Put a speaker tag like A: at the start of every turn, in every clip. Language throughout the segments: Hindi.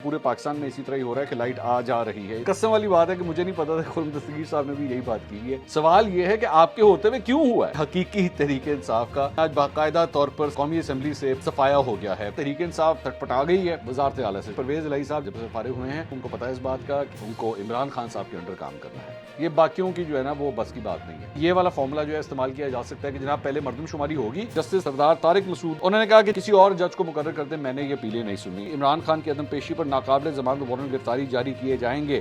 A: पूरे पाकिस्तान में इसी तरह ही हो रहा है कि लाइट आ जा रही है। कसम वाली बात है कि मुझे नहीं पता था, खुर्रम दस्तगीर साहब ने भी यही बात की है। सवाल ये है कि आपके होते हुए क्यों हुआ है? हकीकी तहरीके इंसाफ का आज बाकायदा तौर पर कौमी असम्बली से सफाया हो गया है। तहरीके इंसाफ तटपटा गई है वजारत आला से। परवेज इलाही साहब जब से फारिग हुए हैं उनको पता है इस बात का कि उनको इमरान खान साहब के अंडर काम करना है। ये बाकियों की जो है ना वो बस की बात नहीं है। ये वाला फॉर्मूला जो है इस्तेमाल किया जा सकता है कि जनाब पहले मर्दमशुमारी होगी। जस्टिस सरदार तारिक मसूद उन्होंने कहा कि किसी और जज को मुकर्रर कर दे, मैंने ये पीले नहीं सुनी। इमरान खान की अदम पेशी पर नाकाबिल जमानत वारंट गिरफ्तारी जारी किए जाएंगे।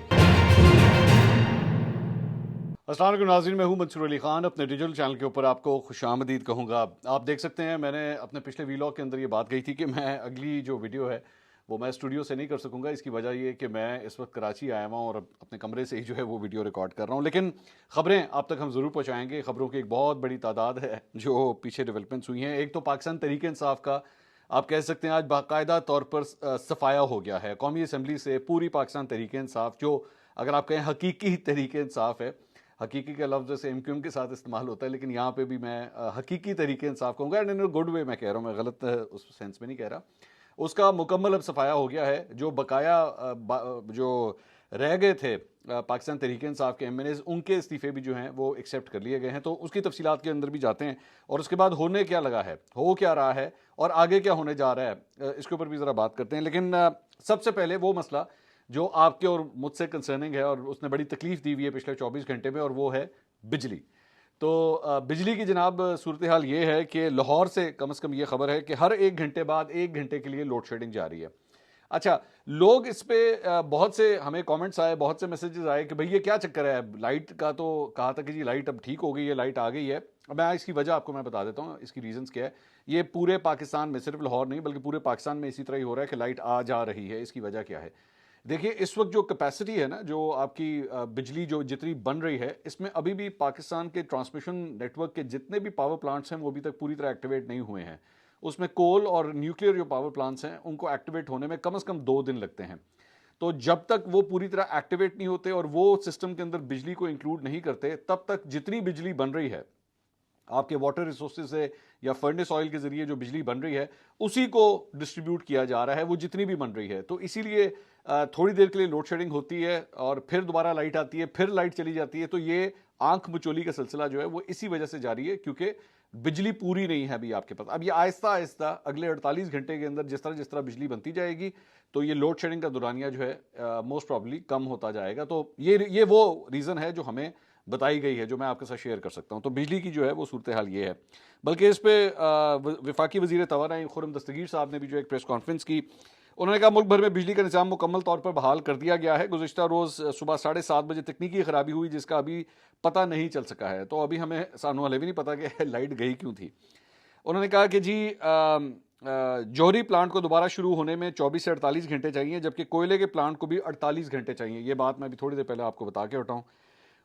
A: अस्सलाम वालेकुम नाज़रीन, मैं हूं मंसूर अली खान। अपने डिजिटल चैनल के ऊपर आपको खुशामदीद कहूँगा। आप देख सकते हैं मैंने अपने पिछले वीलॉग के अंदर ये बात कही थी कि मैं अगली जो वीडियो है वो मैं स्टूडियो से नहीं कर सकूंगा। इसकी वजह ये कि मैं इस वक्त कराची आया हुआ और अपने कमरे से ही जो है वो वीडियो रिकॉर्ड कर रहा हूँ। लेकिन ख़बरें आप तक हम ज़रूर पहुँचाएँगे। ख़बरों की एक बहुत बड़ी तादाद है जो पीछे डेवलपमेंट्स हुई हैं। एक तो पाकिस्तान तहरीक इंसाफ का आप कह सकते हैं आज बाकायदा तौर पर सफाया हो गया है कौमी असम्बली से। पूरी पाकिस्तान तहरीक इंसाफ जो अगर आप कहें हकीकी तहरीक इंसाफ है, हकीकी का लफ्ज़ जैसे एमक्यूएम के साथ इस्तेमाल होता है, लेकिन यहाँ पे भी मैं हकीकी तरीके इंसाफ कहूँगा एंड इन गुड वे मैं कह रहा हूँ, मैं गलत उस सेंस में नहीं कह रहा। उसका मुकम्मल अब सफाया हो गया है। जो बकाया जो रह गए थे पाकिस्तान तहरीक इंसाफ के एमएनएज, उनके इस्तीफे भी जो हैं वो एक्सेप्ट कर लिए गए हैं। तो उसकी तफसीलात के अंदर भी जाते हैं और उसके बाद होने क्या लगा है, हो क्या रहा है और आगे क्या होने जा रहा है, इसके ऊपर भी ज़रा बात करते हैं। लेकिन सबसे पहले वो मसला जो आपके और मुझसे कंसर्निंग है और उसने बड़ी तकलीफ दी हुई है पिछले 24 घंटे में, और वो है बिजली। तो बिजली की जनाब सूरत हाल ये है कि लाहौर से कम ये खबर है कि हर 1 घंटे बाद 1 घंटे के लिए लोड शेडिंग जारी है। अच्छा, लोग इस पे बहुत से हमें कमेंट्स आए, बहुत से मैसेजेस आए कि भाई ये क्या चक्कर है, लाइट का तो कहा था कि जी लाइट अब ठीक हो गई है, लाइट आ गई है। मैं इसकी वजह आपको मैं बता देता हूँ, इसकी रीजंस क्या है। ये पूरे पाकिस्तान में, सिर्फ लाहौर नहीं बल्कि पूरे पाकिस्तान में इसी तरह ही हो रहा है कि लाइट आ जा रही है। इसकी वजह क्या है? देखिए, इस वक्त जो कैपेसिटी है ना, जो आपकी बिजली जो जितनी बन रही है, इसमें अभी भी पाकिस्तान के ट्रांसमिशन नेटवर्क के जितने भी पावर प्लांट्स हैं वो अभी तक पूरी तरह एक्टिवेट नहीं हुए हैं। उसमें कोल और न्यूक्लियर जो पावर प्लांट्स हैं उनको एक्टिवेट होने में कम से कम 2 दिन लगते हैं। तो जब तक वो पूरी तरह एक्टिवेट नहीं होते और वो सिस्टम के अंदर बिजली को इंक्लूड नहीं करते, तब तक जितनी बिजली बन रही है आपके वाटर रिसोर्सेज से या फर्नेस ऑयल के जरिए जो बिजली बन रही है उसी को डिस्ट्रीब्यूट किया जा रहा है, वो जितनी भी बन रही है। तो इसीलिए थोड़ी देर के लिए लोड शेडिंग होती है और फिर दोबारा लाइट आती है, फिर लाइट चली जाती है। तो ये आंख मचोली का सिलसिला जो है वो इसी वजह से जारी है, क्योंकि बिजली पूरी नहीं है अभी आपके पास। अब ये आहिस्ता आहिस्ता अगले 48 घंटे के अंदर जिस तरह बिजली बनती जाएगी तो ये लोड शेडिंग का दुरानिया जो है मोस्ट प्रॉब्ली कम होता जाएगा। तो ये वो रीज़न है जो हमें बताई गई है, जो मैं आपके साथ शेयर कर सकता हूं। तो बिजली की जो है वो सूरत हाल ये है। बल्कि इस पर वफाकी वज़ीर तवानाई खुर्रम दस्तगीर साहब ने भी जो एक प्रेस कॉन्फ्रेंस की, उन्होंने कहा मुल्क भर में बिजली का निज़ाम मुकम्मल तौर पर बहाल कर दिया गया है। गुज़िश्ता रोज़ सुबह 7:30 बजे तकनीकी खराबी हुई जिसका अभी पता नहीं चल सका है। तो अभी हमें सानू वाले भी नहीं पता कि लाइट गई क्यों थी। उन्होंने कहा कि जी जौहरी प्लांट को दोबारा शुरू होने में 24 से 48 घंटे चाहिए, जबकि कोयले के प्लांट को भी 48 घंटे चाहिए। ये बात मैं अभी थोड़ी देर पहले आपको बता के हटाऊँ।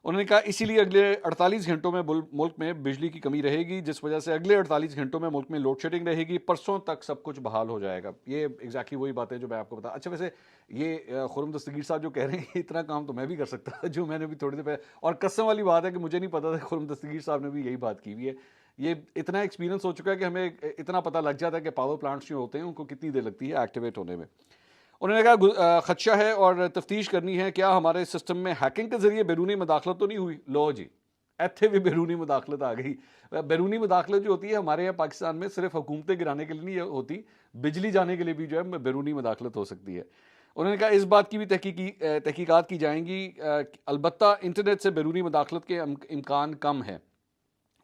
A: उन्होंने कहा इसीलिए अगले 48 घंटों में मुल्क में बिजली की कमी रहेगी, जिस वजह से अगले 48 घंटों में मुल्क में लोड शेडिंग रहेगी। परसों तक सब कुछ बहाल हो जाएगा। ये एग्जैक्टली वही बात है जो मैं आपको बता। अच्छा, वैसे ये खुर्रम दस्तगीर साहब जो कह रहे हैं इतना काम तो मैं भी कर सकता जो मैंने भी थोड़ी देर पहले, और कसम वाली बात है कि मुझे नहीं पता था, खुर्रम दस्तगीर साहब ने भी यही बात की हुई है। ये इतना एक्सपीरियंस हो चुका है कि हमें इतना पता लग जाता है कि पावर प्लांट्स जो होते हैं उनको कितनी देर लगती है एक्टिवेट होने में। उन्होंने कहा खदशा है और तफ्तीश करनी है, क्या हमारे सिस्टम में हैकिंग के जरिए बैरूनी मुदाखलत तो नहीं हुई। लो जी, इतने भी बैरूनी मुदाखलत आ गई। बैरूनी मुदाखलत जो होती है हमारे यहाँ पाकिस्तान में सिर्फ हुकूमतें गिराने के लिए नहीं होती, बिजली जाने के लिए भी जो है बैरूनी मुदाखलत हो सकती है। उन्होंने कहा इस बात की भी तहकीकात की जाएंगी, अलबत्ता इंटरनेट से बैरूनी मुदाखलत के इम्कान कम है।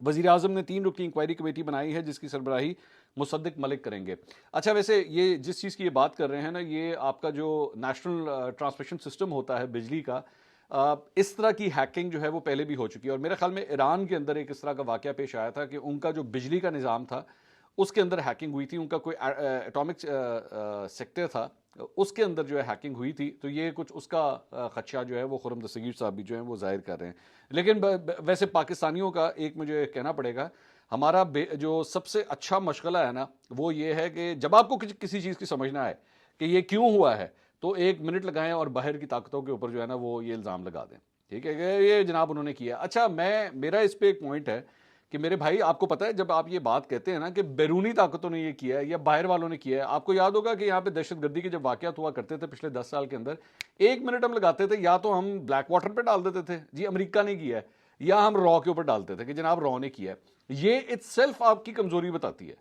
A: वज़ीर आज़म ने 3 रुकनी इंक्वायरी कमेटी बनाई है जिसकी सरबराही मुसद्दिक मलिक करेंगे। अच्छा, वैसे ये जिस चीज़ की ये बात कर रहे हैं ना, ये आपका जो नेशनल ट्रांसमिशन सिस्टम होता है बिजली का, इस तरह की हैकिंग जो है वो पहले भी हो चुकी है। और मेरे ख्याल में ईरान के अंदर एक इस तरह का वाक़या पेश आया था कि उनका जो बिजली का निज़ाम था उसके अंदर हैकिंग हुई थी। उनका कोई एटॉमिक सेक्टर था, उसके अंदर जो है हैकिंग हुई थी। तो ये कुछ उसका खदशा जो है वो खुर्रम दस्तगीर साहब भी जो है वो जाहिर कर रहे हैं। लेकिन वैसे पाकिस्तानियों का एक मुझे कहना पड़ेगा, हमारा जो सबसे अच्छा मशगला है ना वो ये है कि जब आपको किसी चीज़ की समझना है कि ये क्यों हुआ है, तो 1 मिनट लगाएं और बाहर की ताकतों के ऊपर जो है ना वो ये इल्ज़ाम लगा दें। ठीक है, ये जनाब उन्होंने किया। अच्छा, मेरा इस पर एक पॉइंट है कि मेरे भाई आपको पता है जब आप ये बात कहते हैं ना कि बैरूनी ताकतों ने ये किया है या बाहर वालों ने किया है, आपको याद होगा कि यहाँ पे दहशतगर्दी के जब वाकयात हुआ करते थे पिछले 10 साल के अंदर, 1 मिनट हम लगाते थे या तो हम ब्लैक वाटर पे डाल देते थे जी अमेरिका ने किया है, या हम रॉ के ऊपर डालते थे कि जनाब रॉ ने किया है। ये इटसेल्फ आपकी कमजोरी बताती है,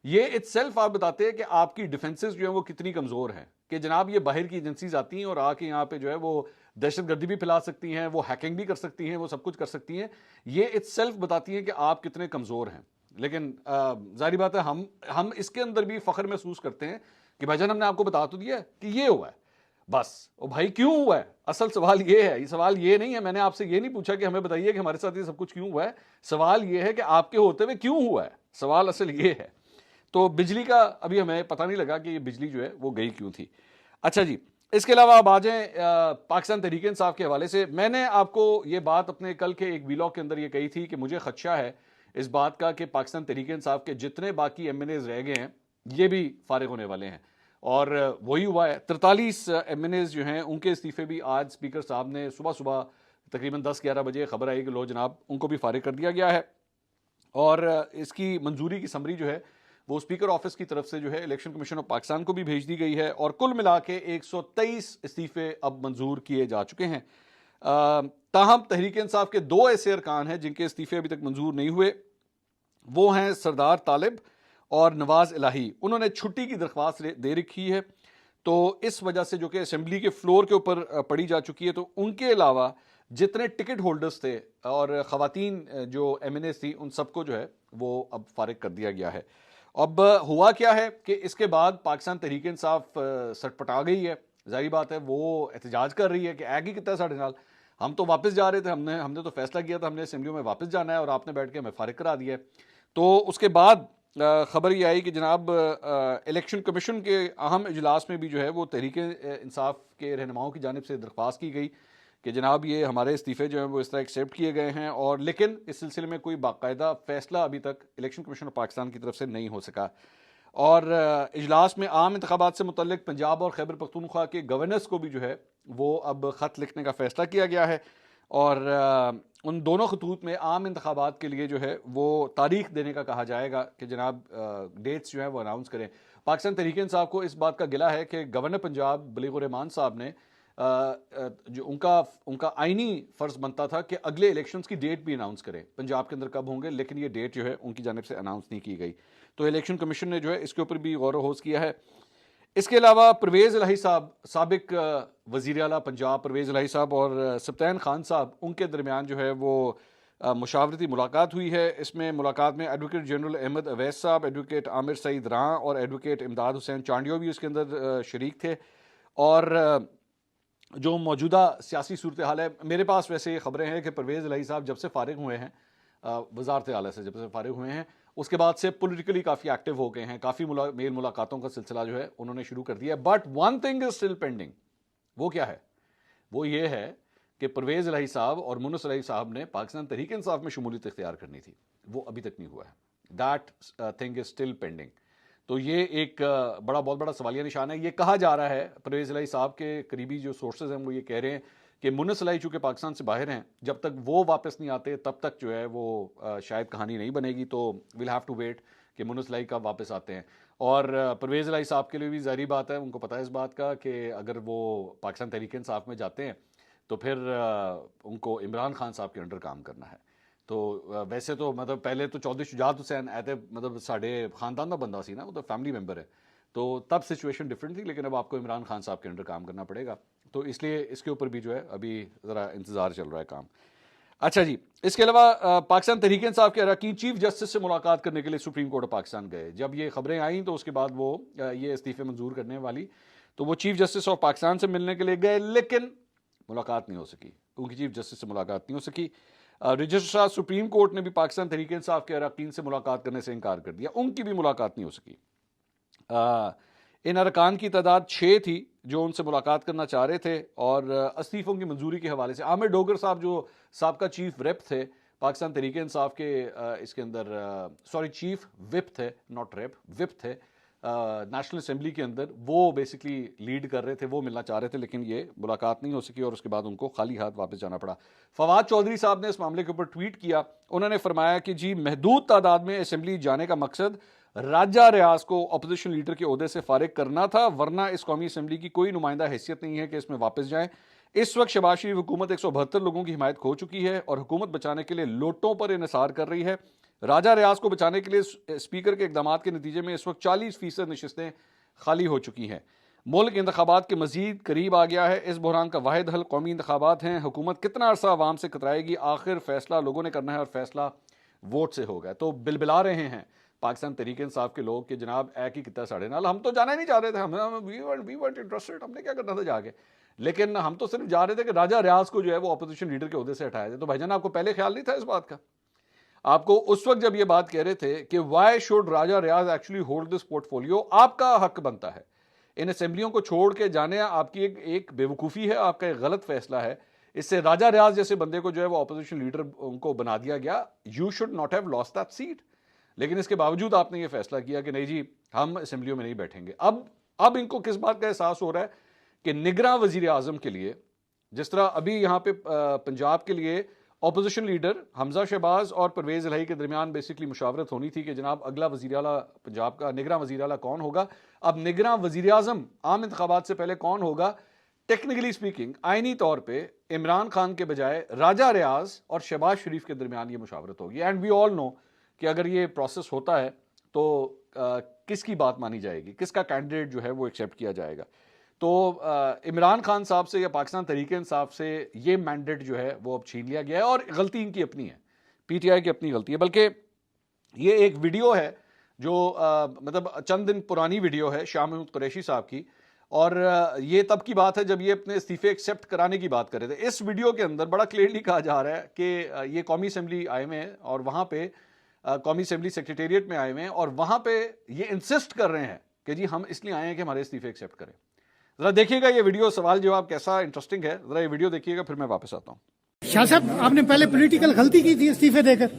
A: ये इटसेल्फ आप बताते हैं कि आपकी डिफेंसेस जो है वो कितनी कमजोर हैं, कि जनाब ये बाहर की एजेंसीज आती हैं और आके यहाँ पे जो है वो दहशतगर्दी भी फैला सकती हैं, वो हैकिंग भी कर सकती हैं, वो सब कुछ कर सकती हैं। ये इटसेल्फ बताती हैं कि आप कितने कमजोर हैं। लेकिन जाहिर बात है हम इसके अंदर भी फख्र महसूस करते हैं कि भाईजान हमने आपको बता तो दिया कि ये हुआ है बस। ओ भाई क्यों हुआ है, असल सवाल ये है, ये सवाल ये नहीं है, मैंने आपसे ये नहीं पूछा कि हमें बताइए कि हमारे साथ ये सब कुछ क्यों हुआ है। सवाल ये है कि आपके होते हुए क्यों हुआ है, सवाल असल ये है। तो बिजली का अभी हमें पता नहीं लगा कि ये बिजली जो है वो गई क्यों थी। अच्छा जी, इसके अलावा अब आ जाएं पाकिस्तान तहरीक इंसाफ के हवाले से। मैंने आपको ये बात अपने कल के एक वीलॉग के अंदर ये कही थी कि मुझे खदशा है इस बात का कि पाकिस्तान तहरीक इंसाफ के जितने बाकी MNAs रह गए हैं ये भी फारिग होने वाले हैं, और वही हुआ है। 43 MNAs जो हैं उनके इस्तीफे भी आज स्पीकर साहब ने सुबह सुबह तकरीबन 10-11 बजे खबर आई कि लो जनाब उनको भी फारिग कर दिया गया है, और इसकी मंजूरी की समरी जो है वो स्पीकर ऑफिस की तरफ से जो है इलेक्शन कमीशन ऑफ पाकिस्तान को भी भेज दी गई है, और कुल मिला के 123 इस्तीफे अब मंजूर किए जा चुके हैं। ताहम तहरीक इंसाफ के 2 ऐसे अरकान हैं जिनके इस्तीफे अभी तक मंजूर नहीं हुए, वो हैं सरदार तालिब और नवाज इलाही। उन्होंने छुट्टी की दरख्वास्त दे रखी है, तो इस वजह से जो कि असेंबली के फ्लोर के ऊपर पड़ी जा चुकी है, तो उनके अलावा जितने टिकट होल्डर्स थे और ख़वातीन जो MNAs थी उन सबको जो है वो अब फारिग कर दिया गया है। अब हुआ क्या है कि इसके बाद पाकिस्तान तहरीक इंसाफ सटपटा गई है, जाहिर बात है वो एहतजाज कर रही है कि ऐग ही कितना साढ़े नाल, हम तो वापस जा रहे थे, हमने तो फैसला किया था हमने असेंबली में वापस जाना है और आपने बैठ के हमें फारिग करा दिया है। तो उसके बाद खबर ये आई कि जनाब इलेक्शन कमीशन के अहम इजलास में भी जो है वो तहरीक इंसाफ के रहनुमाओं की जानिब से दरख्वास्त की गई कि जनाब ये हमारे इस्तीफ़े जो हैं वो इस तरह एक्सेप्ट किए गए हैं, और लेकिन इस सिलसिले में कोई बाकायदा फ़ैसला अभी तक इलेक्शन कमीशन ऑफ पाकिस्तान की तरफ से नहीं हो सका। और इजलास में आम इंतखाबात से मुतल्लिक पंजाब और खैबर पख्तूनख्वा के गवर्नर्स को भी जो है वो अब ख़त लिखने का फ़ैसला किया गया है, और उन दोनों खतूत में आम इंतखाबात के लिए जो है वो तारीख देने का कहा जाएगा कि जनाब डेट्स जो है वो अनाउंस करें। पाकिस्तान तहरीक इंसाफ को इस बात का गिला है कि गवर्नर पंजाब बलीग रहमान साहब ने जो उनका आईनी फ़र्ज़ बनता था कि अगले इलेक्शंस की डेट भी अनाउंस करें पंजाब के अंदर कब होंगे, लेकिन ये डेट जो है उनकी जानिब से अनाउंस नहीं की गई। तो इलेक्शन कमीशन ने जो है इसके ऊपर भी गौर होश किया है। इसके अलावा परवेज़ इलाही साहब, साबिक वज़ीर आला पंजाब परवेज़ इलाही साहब और सब्तैन खान साहब, उनके दरमियान जो है वो मुशावरती मुलाकात हुई है। इसमें मुलाकात में एडवोकेट जनरल अहमद अवैस साहब, एडवोकेट आमिर सईद रां और एडवोकेट इमदाद हुसैन चांडियो भी उसके अंदर शरीक थे। और जो मौजूदा सियासी सूरत हाल है, मेरे पास वैसे ये खबरें हैं कि परवेज़ इलाही साहब जब से फारिग हुए हैं वजारत आला से, जब से फारिग हुए हैं उसके बाद से पॉलिटिकली काफ़ी एक्टिव हो गए हैं, काफ़ी मेल मुलाकातों का सिलसिला जो है उन्होंने शुरू कर दिया है। But one thing is still pending. वो क्या है? वो ये है कि परवेज़ इलाही साहब और मुनस इलाही साहब ने पाकिस्तान तहरीक इंसाफ में शमूलियत इख्तियार करनी थी, वो अभी तक नहीं हुआ है। That thing is still pending. तो ये एक बहुत बड़ा सवालिया निशान है। ये कहा जा रहा है, परवेज़ इलाही साहब के करीबी जो सोर्सेज हैं वो ये कह रहे हैं कि मुनस इलाही चूँकि पाकिस्तान से बाहर हैं, जब तक वो वापस नहीं आते तब तक जो है वो शायद कहानी नहीं बनेगी। तो विल हैव टू वेट कि मुनस इलाही कब वापस आते हैं। और परवेज़ इलाही साहब के लिए भी ज़ाहिर बात है, उनको पता है इस बात का कि अगर वो पाकिस्तान तहरीक इंसाफ में जाते हैं तो फिर उनको इमरान खान साहब के अंडर काम करना है। तो वैसे तो मतलब पहले तो चौधरी शुजात हुसैन ऐते मतलब साढ़े खानदान का बंदा सी ना, वो तो फैमिली मेंबर है, तो तब सिचुएशन डिफरेंट थी, लेकिन अब आपको इमरान खान साहब के अंडर काम करना पड़ेगा। तो इसलिए इसके ऊपर भी जो है अभी ज़रा इंतज़ार चल रहा है काम। अच्छा जी, इसके अलावा पाकिस्तान तहरीक इंसाफ के अरकान चीफ जस्टिस से मुलाकात करने के लिए सुप्रीम कोर्ट ऑफ पाकिस्तान गए। जब ये खबरें आई तो उसके बाद वो ये इस्तीफ़े मंजूर करने वाली, तो वो चीफ जस्टिस ऑफ पाकिस्तान से मिलने के लिए गए, लेकिन मुलाकात नहीं हो सकी, उनकी चीफ जस्टिस से मुलाकात नहीं हो सकी। रजिस्ट्रार सुप्रीम कोर्ट ने भी पाकिस्तान तहरीक इंसाफ के अरकान से मुलाकात करने से इनकार कर दिया, उनकी भी मुलाकात नहीं हो सकी। इन अरकान की तादाद 6 थी जो उनसे मुलाकात करना चाह रहे थे, और इस्तीफ़ों की मंजूरी के हवाले से आमिर डोगर साहब जो साबका चीफ विप थे पाकिस्तान तहरीक इंसाफ के, इसके अंदर सॉरी चीफ विप थे, नॉट रेप, विप थे नेशनल असेंबली के अंदर, वो बेसिकली लीड कर रहे थे, वो मिलना चाह रहे थे, लेकिन ये मुलाकात नहीं हो सकी और उसके बाद उनको खाली हाथ वापस जाना पड़ा। फवाद चौधरी साहब ने इस मामले के ऊपर ट्वीट किया। उन्होंने फरमाया कि जी महदूद तादाद में असेंबली जाने का मकसद राजा रियाज को अपोजिशन लीडर के ओहदे से फारिग करना था, वरना इस कौमी असेंबली की कोई नुमाइंदा हैसियत नहीं है कि इसमें वापस जाएं। इस वक्त शहबाज शरीफ हुकूमत 172 लोगों की हिमायत खो चुकी है और हुकूमत बचाने के लिए लोटों पर इन्हिसार कर रही है। राजा रियाज को बचाने के लिए स्पीकर के इकदामात के नतीजे में इस वक्त 40% नशिस्तें खाली हो चुकी हैं। मुल्क इंतखाबात के मजीद करीब आ गया है। इस बहरान का वाहिद हल कौमी इंतखाबात हैं। हुकूमत कितना अरसा आवाम से कतराएगी, आखिर फैसला लोगों ने करना है और फैसला वोट से होगा। तो बिलबिला रहे हैं पाकिस्तान तहरीक इंसाफ के लोग कि जनाब ऐ की कितना साढ़े नाल, हम तो जाना ही नहीं चाह रहे थे, वी weren't interested, हमने क्या करना था जाके, लेकिन हम तो सिर्फ जा रहे थे कि राजा रियाज को जो है वो अपोजिशन लीडर के ओहदे से हटाया जाए। तो भाईजान आपको पहले ख्याल नहीं था इस बात का? आपको उस वक्त जब ये बात कह रहे थे कि why should Raja Riyaz actually hold this portfolio, आपका हक बनता है। इन असेंबलियों को छोड़ के जाने आपकी एक बेवकूफ़ी है, आपका एक गलत फैसला है। इससे राजा रियाज जैसे बंदे को जो है वो अपोजिशन लीडर उनको बना दिया गया। You should not have lost that seat. लेकिन इसके बावजूद आपने ये फैसला किया कि नहीं जी हम असेंबलियों में नहीं बैठेंगे। अब इनको किस बात का एहसास हो रहा है कि निगरान वजीर आजम के लिए, जिस तरह अभी यहाँ पे पंजाब के लिए अपोजिशन लीडर हमजा शहबाज और परवेज इलाही के दरमियान बेसिकली मुशावरत होनी थी कि जनाब अगला वजीर आला पंजाब का निगरान वजीर आला कौन होगा। अब निगरान वजीर आजम आम इंतखाबात से पहले कौन होगा, टेक्निकली स्पीकिंग आइनी तौर पे इमरान खान के बजाय राजा रियाज और शहबाज शरीफ के दरमियान ये मुशावरत होगी। एंड वी ऑल नो कि अगर ये प्रोसेस होता है तो किसकी बात मानी जाएगी, किसका कैंडिडेट जो है वो एक्सेप्ट किया जाएगा। तो इमरान खान साहब से या पाकिस्तान तहरीक इंसाफ से ये मैंडेट जो है वो अब छीन लिया गया है और गलती इनकी अपनी है, पीटीआई की अपनी गलती है। बल्कि ये एक वीडियो है जो मतलब चंद दिन पुरानी वीडियो है शाह महमूद कुरैशी साहब की, और ये तब की बात है जब ये अपने इस्तीफे एक्सेप्ट कराने की बात कर रहे थे। इस वीडियो के अंदर बड़ा क्लियरली कहा जा रहा है कि ये कौमी असेंबली आए हुए हैं और वहाँ पे कौमी असेंबली सेक्रेटेरिएट में आए हुए हैं और वहाँ पे ये इंसिस्ट कर रहे हैं कि जी हम इसलिए आए हैं कि हमारे इस्तीफे एक्सेप्ट करें। जरा देखिएगा ये वीडियो, सवाल जवाब कैसा इंटरेस्टिंग है, जरा ये वीडियो देखिएगा फिर मैं वापस आता हूँ।
B: शाह साहब आपने पहले पॉलिटिकल गलती की थी इस्तीफे देकर,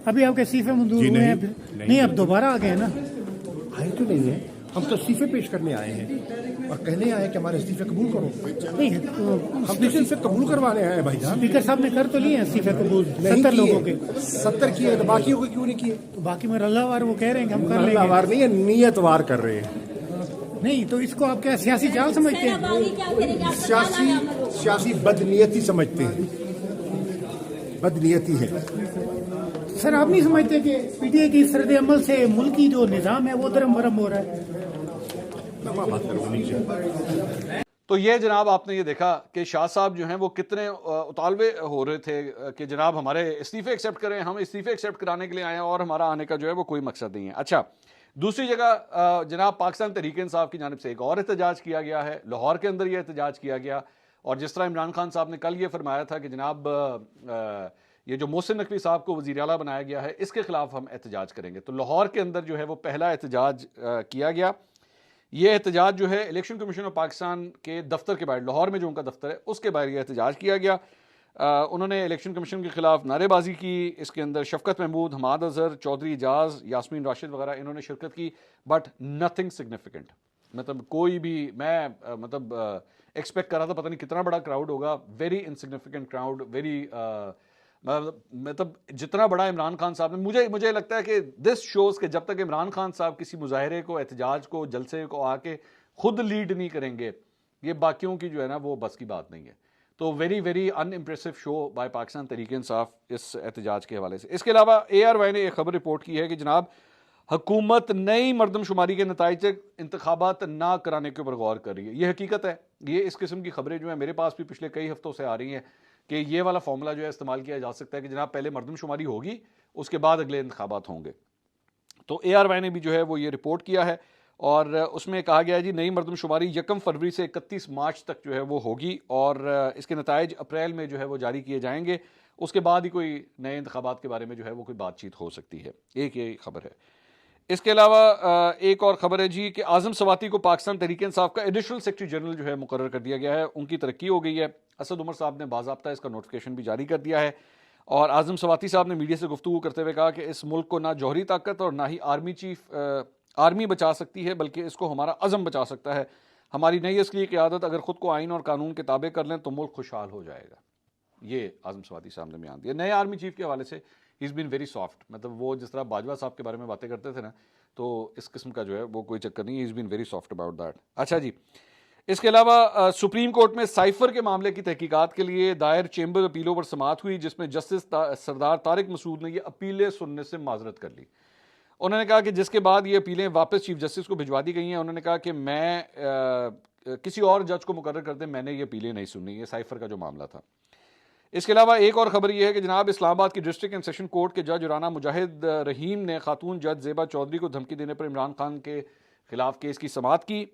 B: अभी आपके इस्तीफे मंजूर हुए हैं, फिर नहीं अब दोबारा आ गए ना?
C: आए तो नहीं है, हम तो इस्तीफे पेश करने आए हैं और कहने आए कि हमारे इस्तीफे कबूल करो।
B: नहीं है तो
C: हम तो इस्तीफे कबूल करवाने आए हैं भाईजान।
B: स्पीकर साहब ने कर तो लिए हैं इस्तीफे कबूल,
C: नहीं
B: 70 लोगों के।
C: 70 किए तो बाकियों के क्यों नहीं किए?
B: तो बाकी में अल्लाहवार वो कह रहे हैं कि हम कर लेंगे।
C: अल्लाहवार नहीं है, नियतवार कर रहे हैं।
B: नहीं तो इसको आप क्या सियासी जाल समझते हैं?
C: सियासी बदनीयती समझते हैं, बदनीयती है।
B: सर आप नहीं समझते कि पीटीआई की सरद अमल से मुल्की जो निजाम है वो धर्म भरम हो रहा है?
A: तो ये जनाब आपने ये देखा कि शाह साहब जो हैं वो कितने उतालवे हो रहे थे कि जनाब हमारे इस्तीफे एक्सेप्ट करें, हम इस्तीफे एक्सेप्ट कराने के लिए आए हैं और हमारा आने का जो है वो कोई मकसद नहीं है। अच्छा, दूसरी जगह जनाब पाकिस्तान तहरीक इंसाफ की जानिब से एक और एहतजाज किया गया है, लाहौर के अंदर ये एहतजाज किया गया। और जिस तरह इमरान खान साहब ने कल ये फरमाया था कि जनाब ये जो मोहसिन नकवी साहब को वज़ीर आला बनाया गया है इसके खिलाफ हम एहतजाज करेंगे, तो लाहौर के अंदर जो है वो पहला एहतजाज किया गया। ये एहतजाज जो है इलेक्शन कमीशन ऑफ पाकिस्तान के दफ्तर के बाहर, लाहौर में जो उनका दफ्तर है उसके बाहर ये एहतजाज किया गया। उन्होंने इलेक्शन कमीशन के खिलाफ नारेबाजी की। इसके अंदर शफकत महमूद, हमाद अजहर, चौधरी एजाज, यास्मीन राशिद वगैरह इन्होंने शिरकत की, बट नथिंग सिग्निफिकेंट। मतलब कोई भी मैं मतलब एक्सपेक्ट कर रहा था पता नहीं कितना बड़ा क्राउड होगा, वेरी इनसिग्निफिकेंट क्राउड, वेरी मतलब जितना बड़ा इमरान खान साहब ने, मुझे लगता है कि दिस शोज़ के जब तक इमरान खान साहब किसी मुजाहरे को, एहतजाज को, जलसे को आके खुद लीड नहीं करेंगे, ये बाकियों की जो है ना वो बस की बात नहीं है। तो very very unimpressive show by Pakistan Tehreek Insaf इस एहतजाज के हवाले से। इसके अलावा ARY ने एक खबर रिपोर्ट की है कि जनाब हुकूमत नई मरदमशुमारी के नताइज इंतखाबात ना कराने के ऊपर गौर कर रही है। ये हकीकत है, ये इस किस्म की खबरें जो है मेरे पास भी पिछले कई हफ्तों से आ रही हैं कि ये वाला फॉर्मूला जो है इस्तेमाल किया जा सकता है कि जनाब पहले मरदमशुमारी होगी उसके बाद अगले इंतखाबात होंगे। तो ARY ने भी जो है वो ये रिपोर्ट किया है और उसमें कहा गया है जी नई मरदमशुमारी 1 फरवरी से 31 मार्च तक जो है वो होगी और इसके नताइज अप्रैल में जो है वो जारी किए जाएंगे। उसके बाद ही कोई नए इंतखाबात के बारे में जो है वो कोई बातचीत हो सकती है। एक ये खबर है। इसके अलावा एक और ख़बर है जी कि आज़म सवाती को पाकिस्तान तहरीक इंसाफ का एडिशनल सेक्रेटरी जनरल जो है मुकर्रर कर दिया गया है, उनकी तरक्की हो गई है। असद उमर साहब ने बाज़ाब्ता इसका नोटिफिकेशन भी जारी कर दिया है और आज़म सवाती साहब ने मीडिया से गुफ्तगू करते हुए कहा कि इस मुल्क को ना जौहरी ताकत और ना ही आर्मी बचा सकती है, बल्कि इसको हमारा अज़म बचा सकता है। हमारी नई असली क़यादत अगर ख़ुद को आइन और कानून के ताबे कर लें तो मुल्क खुशहाल हो जाएगा। ये आज़म सवाती साहब ने बयान दिया। नए आर्मी चीफ के हवाले से ही इज़ बीन वेरी सॉफ्ट, मतलब वो जिस तरह बाजवा साहब के बारे में बातें करते थे ना, तो इस किस्म का जो है वो कोई चक्कर नहीं है। Is been very soft about that. अच्छा जी, इसके अलावा सुप्रीम कोर्ट में साइफर के मामले की तहकीकात के लिए दायर चेंबर अपीलों पर समाअत हुई, जिसमें जस्टिस सरदार तारिक मसूद ने ये अपीलें सुनने से माजरत कर ली। उन्होंने कहा कि जिसके बाद ये अपीलें वापस चीफ जस्टिस को भिजवा दी गई हैं। उन्होंने कहा कि मैं किसी और जज को मुकर्रर करते मैंने ये अपीलें नहीं सुनी, ये साइफर का जो मामला था। इसके अलावा एक और खबर यह है कि जनाब इस्लामाबाद की डिस्ट्रिक्ट एंड सेशन कोर्ट के जज राना मुजाहिद रहीम ने खातून जज ज़ेबा चौधरी को धमकी देने पर इमरान खान के खिलाफ केस की समाअत की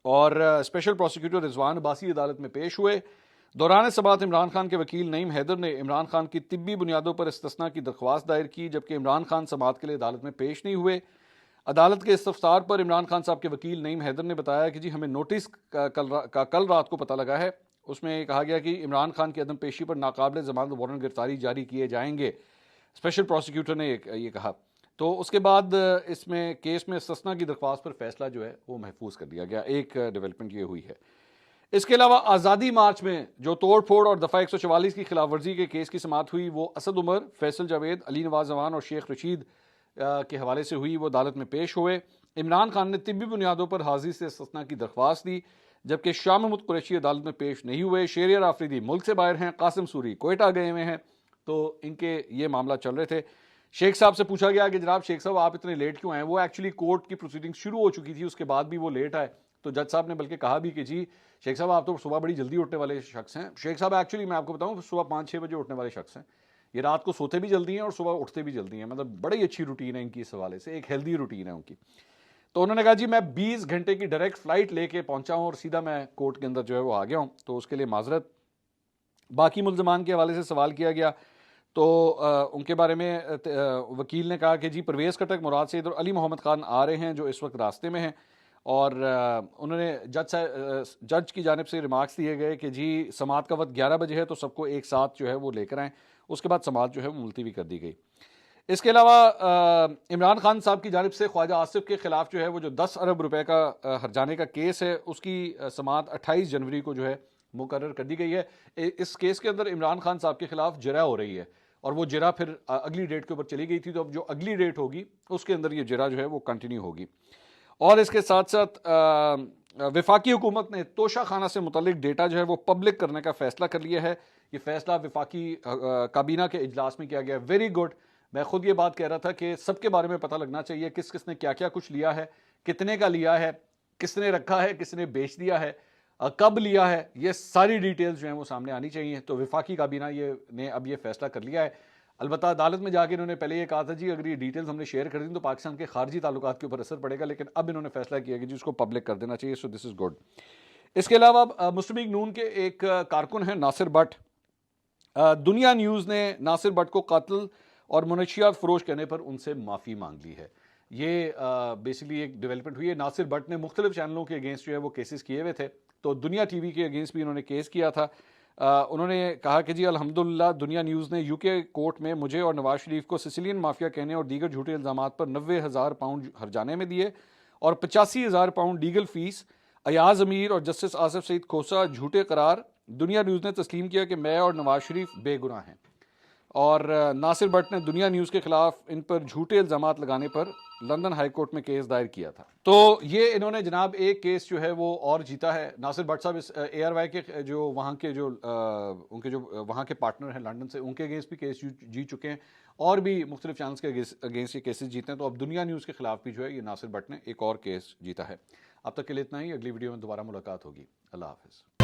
A: और स्पेशल प्रोसिक्यूटर रिजवान अब्बासी अदालत में पेश हुए। दौरान समाअत इमरान खान के वकील नईम हैदर ने इमरान खान की तिब्बी बुनियादों पर इस्तिस्ना की दरख्वास्त दायर की, जबकि इमरान खान समाअत के लिए अदालत में पेश नहीं हुए। अदालत के इस्तफसार पर इमरान खान साहब के वकील नईम हैदर ने बताया कि जी हमें नोटिस का कल रात को पता लगा है। उसमें कहा गया कि इमरान खान की अदम पेशी पर नाकाबिल ज़मानत वारंट गिरफ्तारी जारी किए जाएंगे। स्पेशल प्रोसिक्यूटर ने ये कहा। तो उसके बाद इसमें केस में इस्तिस्ना की दरख्वास्त पर फैसला जो है वो महफूज कर दिया गया। एक डेवलपमेंट ये हुई है। इसके अलावा आज़ादी मार्च में जो तोड़ फोड़ और दफ़ा 144 की खिलाफ वर्जी के केस की समाअत हुई, वो असद उमर, फैसल जावेद, अली नवाज जवान और शेख रशीद के हवाले से हुई। वो अदालत में पेश हुए। इमरान खान ने तिब्बी बुनियादों पर हाजिर से इस्तिस्ना की दरख्वास्त दी, जबकि शाह महमूद कुरैशी अदालत में पेश नहीं हुए। शेरियर आफरीदी मुल्क से बाहर हैं, कासिम सूरी कोयटा गए हुए हैं। तो इनके ये मामला चल रहे थे। शेख साहब से पूछा गया कि जनाब शेख साहब आप इतने लेट क्यों आए। वो एक्चुअली कोर्ट की प्रोसीडिंग शुरू हो चुकी थी, उसके बाद भी वो लेट आए। तो जज साहब ने बल्कि कहा भी कि जी शेख साहब आप तो सुबह बड़ी जल्दी उठने वाले शख्स हैं। शेख साहब एक्चुअली मैं आपको बताऊं सुबह 5-6 बजे उठने वाले शख्स हैं। ये रात को सोते भी जल्दी हैं और सुबह उठते भी जल्दी हैं, मतलब बड़ी अच्छी रूटीन है इनकी इस हवाले से, एक हेल्दी रूटीन है उनकी। तो उन्होंने कहा जी मैं 20 घंटे की डायरेक्ट फ्लाइट लेके पहुंचा हूं और सीधा मैं कोर्ट के अंदर जो है वो आ गया हूं, तो उसके लिए माजरत। बाकी मुल्ज़मान के हवाले से सवाल किया गया तो उनके बारे में वकील ने कहा कि जी परवेज़ खटक, मुराद सईद और अली मोहम्मद खान आ रहे हैं जो इस वक्त रास्ते में हैं। और उन्होंने जज की जानिब से रिमार्क्स दिए गए कि जी समाअत का वक्त 11 बजे है तो सबको एक साथ जो है वो लेकर आएँ। उसके बाद समाअत जो है वो मुलतवी कर दी गई। इसके अलावा इमरान खान साहब की जानिब से ख्वाजा आसिफ के खिलाफ जो है वो जो 10 अरब रुपए का हर्जाने का केस है, उसकी समाअत 28 जनवरी को जो है मुकर्रर कर दी गई है। इस केस के अंदर इमरान खान साहब के खिलाफ जरा हो रही है और वो जरा फिर अगली डेट के ऊपर चली गई थी, तो अब जो अगली डेट होगी उसके अंदर ये जरा जो है वो कंटिन्यू होगी। और इसके साथ साथ वफाकी हुकूमत ने तोशा खाना से मुतल्लिक डेटा जो है वो पब्लिक करने का फैसला कर लिया है। ये फैसला वफाकी काबीना के इजलास में किया गया। Very good. मैं खुद ये बात कह रहा था कि सबके बारे में पता लगना चाहिए, किस किसने क्या क्या कुछ लिया है, कितने का लिया है, किसने रखा है, किसने बेच दिया है, कब लिया है, ये सारी डिटेल्स जो हैं वो सामने आनी चाहिए। तो वफाकी काबीना ने अब ये फैसला कर लिया है। अलबत्ता अदालत में जाके इन्होंने पहले ये कहा था जी अगर ये डिटेल्स हमने शेयर कर दी तो पाकिस्तान के खारजी ताल्लुकात के ऊपर असर पड़ेगा, लेकिन अब इन्होंने फैसला किया कि जी उसको पब्लिक कर देना चाहिए। So this is good. इसके अलावा मुस्लिम लीग नून के एक कारकुन हैं नासिर भट्ट। दुनिया न्यूज़ ने नासिर भट्ट को कातिल और मनशियात फरोश कहने पर उनसे माफ़ी मांग ली है। ये बेसिकली एक डेवलपमेंट हुई है। नासिर भट्ट ने मुख्तलिफ चैनलों के अगेंस्ट जो है वो केसेस किए हुए थे, तो दुनिया टीवी के अगेंस्ट भी उन्होंने केस किया था। उन्होंने कहा कि जी अल्हम्दुलिल्लाह दुनिया न्यूज़ ने यूके कोर्ट में मुझे और नवाज शरीफ को सिसिलियन माफिया कहने और दीगर झूठे इल्ज़ामात पर 90,000 पाउंड हर्जाने में दिए और 85,000 पाउंड लीगल फीस। अयाज अमीर और जस्टिस आसिफ सईद खोसा झूठे करार। दुनिया न्यूज़ ने तस्लीम किया कि मैं और नवाज शरीफ बेगुनाह हैं। और नासिर भट्ट ने दुनिया न्यूज़ के खिलाफ इन पर झूठे इल्ज़ामात लगाने पर लंदन हाई कोर्ट में केस दायर किया था। तो ये इन्होंने जनाब एक केस जो है वो और जीता है। नासिर भट्ट साहब इस ARY के जो वहाँ के जो उनके जो वहाँ के पार्टनर हैं लंदन से, उनके अगेंस्ट भी केस जीत चुके हैं और भी मुख्तलिफ चैनल्स के अगेंस्ट ये केसेस जीते हैं। तो अब दुनिया न्यूज़ के खिलाफ भी जो है ये नासिर भट्ट ने एक और केस जीता है। अब तक के लिए इतना ही। अगली वीडियो में दोबारा मुलाकात होगी। अल्लाह हाफिज़।